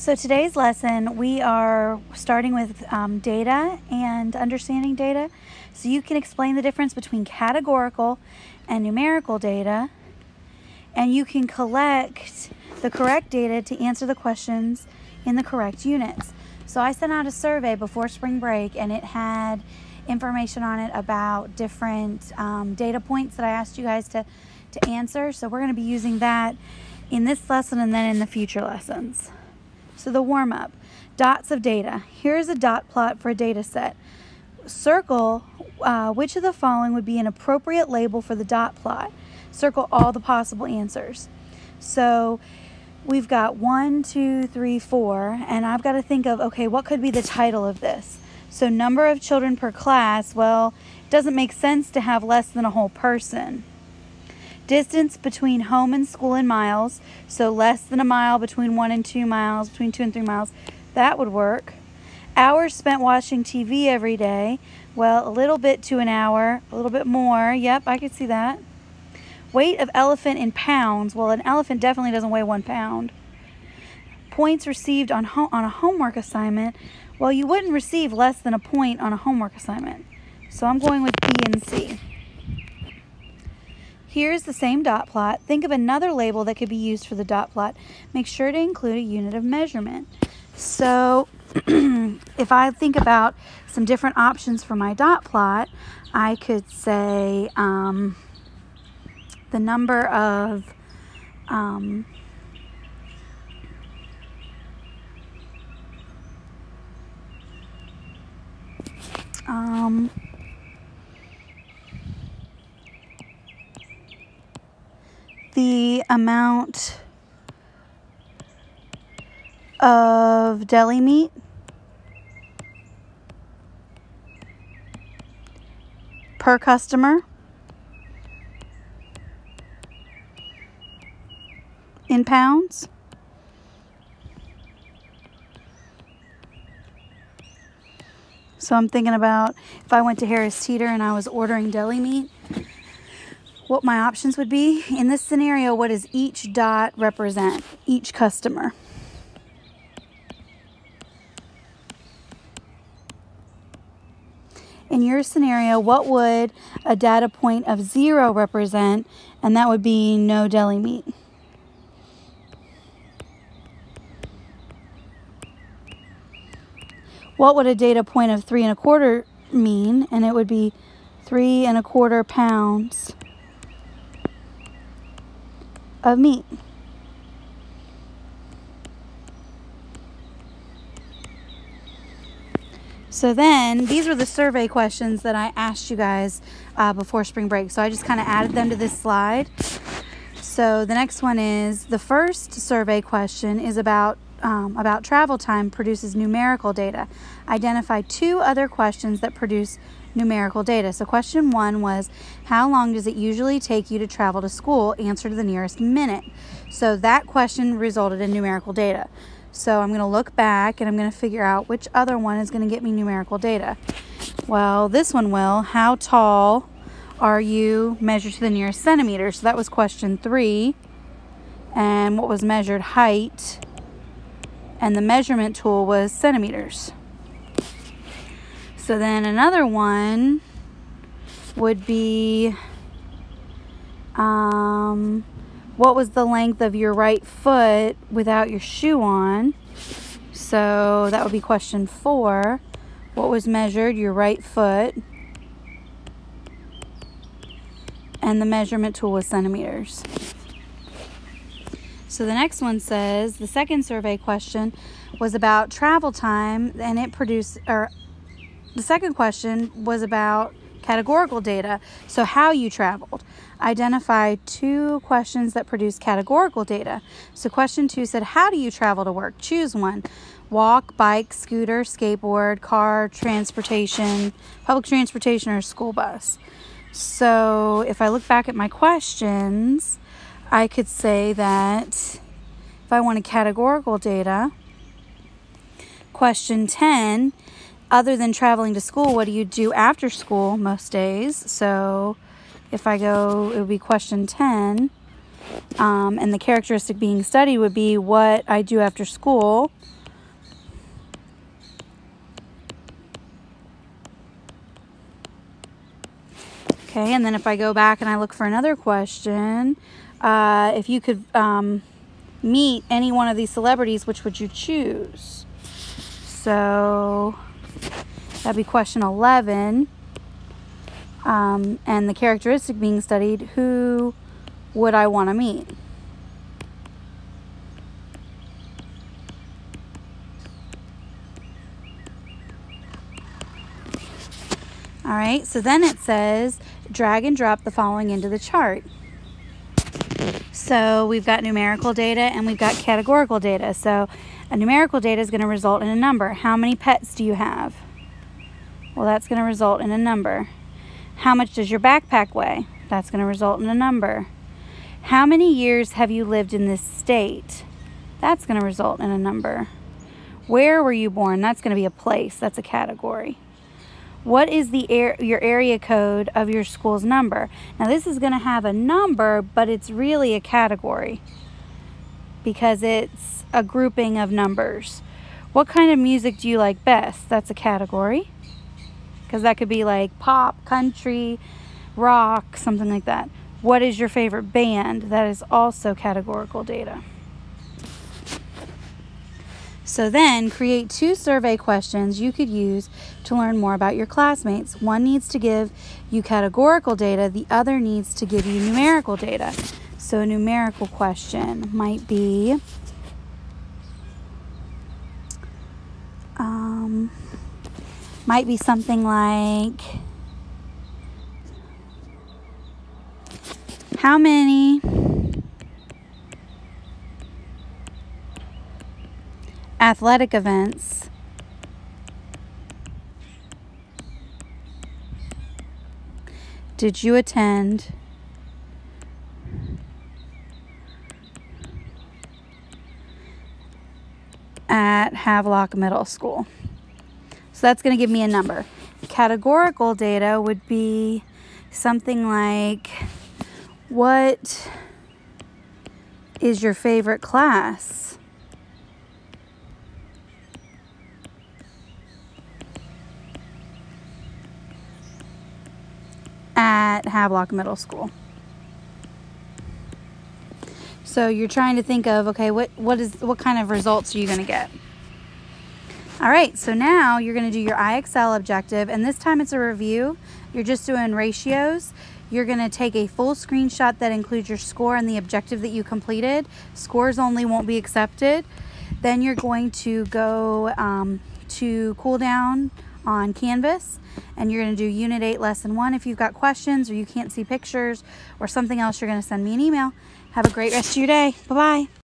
So today's lesson, we are starting with data and understanding data. So you can explain the difference between categorical and numerical data, and you can collect the correct data to answer the questions in the correct units. So I sent out a survey before spring break, and it had information on it about different data points that I asked you guys to answer. So we're going to be using that in this lesson and then in the future lessons. So the warm-up, dots of data. Here's a dot plot for a data set. Circle which of the following would be an appropriate label for the dot plot. Circle all the possible answers. So we've got 1, 2, 3, 4, and I've got to think of, okay, what could be the title of this? So number of children per class, well, it doesn't make sense to have less than a whole person. Distance between home and school in miles, so less than a mile, between 1 and 2 miles, between 2 and 3 miles, that would work. Hours spent watching TV every day, well, a little bit to an hour, a little bit more, yep, I could see that. Weight of elephant in pounds, well, an elephant definitely doesn't weigh 1 pound. Points received on a homework assignment, well, you wouldn't receive less than a point on a homework assignment. So I'm going with B and C. Here's the same dot plot. Think of another label that could be used for the dot plot. Make sure to include a unit of measurement. So if I think about some different options for my dot plot, I could say the number of the amount of deli meat per customer in pounds. So I'm thinking about if I went to Harris Teeter and I was ordering deli meat, what my options would be. In this scenario, what does each dot represent? Each customer. In your scenario, what would a data point of 0 represent? And that would be no deli meat. What would a data point of 3 1/4 mean? And it would be 3 1/4 pounds of meat. So then, these were the survey questions that I asked you guys before spring break. So I just kind of added them to this slide. So the next one is, the first survey question is about travel time produces numerical data. Identify 2 other questions that produce numerical data. So question 1 was, how long does it usually take you to travel to school? Answer to the nearest minute. So that question resulted in numerical data. So I'm going to look back and I'm going to figure out which other one is going to get me numerical data. Well, this one will. How tall are you measured to the nearest centimeter? So that was question 3. And what was measured? Height. And the measurement tool was centimeters. So then another one would be, what was the length of your right foot without your shoe on? So that would be question 4. What was measured? Your right foot. And the measurement tool was centimeters. So the next one says, the second survey question was about travel time, and it produced, or the second question was about categorical data, so how you traveled. Identify 2 questions that produce categorical data. So question 2 said, how do you travel to work? Choose one. Walk, bike, scooter, skateboard, car, transportation, public transportation, or school bus. So if I look back at my questions, I could say that if I wanted categorical data, question 10, other than traveling to school, what do you do after school most days? So if I go, it would be question 10. And the characteristic being studied would be what I do after school. Okay, and then if I go back and I look for another question, if you could meet any one of these celebrities, which would you choose? So that'd be question 11. And the characteristic being studied, who would I want to meet? All right, so then it says drag and drop the following into the chart. So we've got numerical data and we've got categorical data. So a numerical data is going to result in a number. How many pets do you have? Well, that's going to result in a number. How much does your backpack weigh? That's going to result in a number. How many years have you lived in this state? That's going to result in a number. Where were you born? That's going to be a place. That's a category. What is your area code of your school's number? Now this is going to have a number, but it's really a category because it's a grouping of numbers. What kind of music do you like best? That's a category because that could be like pop, country, rock, something like that. What is your favorite band? That is also categorical data. So then create 2 survey questions you could use to learn more about your classmates. One needs to give you categorical data, the other needs to give you numerical data. So a numerical question might be, something like, how many athletic events did you attend at Havelock Middle School? So that's going to give me a number. Categorical data would be something like, what is your favorite class? At Havelock Middle School. So you're trying to think of, okay, what kind of results are you going to get? All right, so now you're going to do your IXL objective, and this time it's a review. You're just doing ratios. You're going to take a full screenshot that includes your score and the objective that you completed. Scores only won't be accepted. Then you're going to go to cool down on Canvas, and you're going to do Unit 8, Lesson 1. If you've got questions or you can't see pictures or something else, you're going to send me an email. Have a great rest of your day. Bye-bye.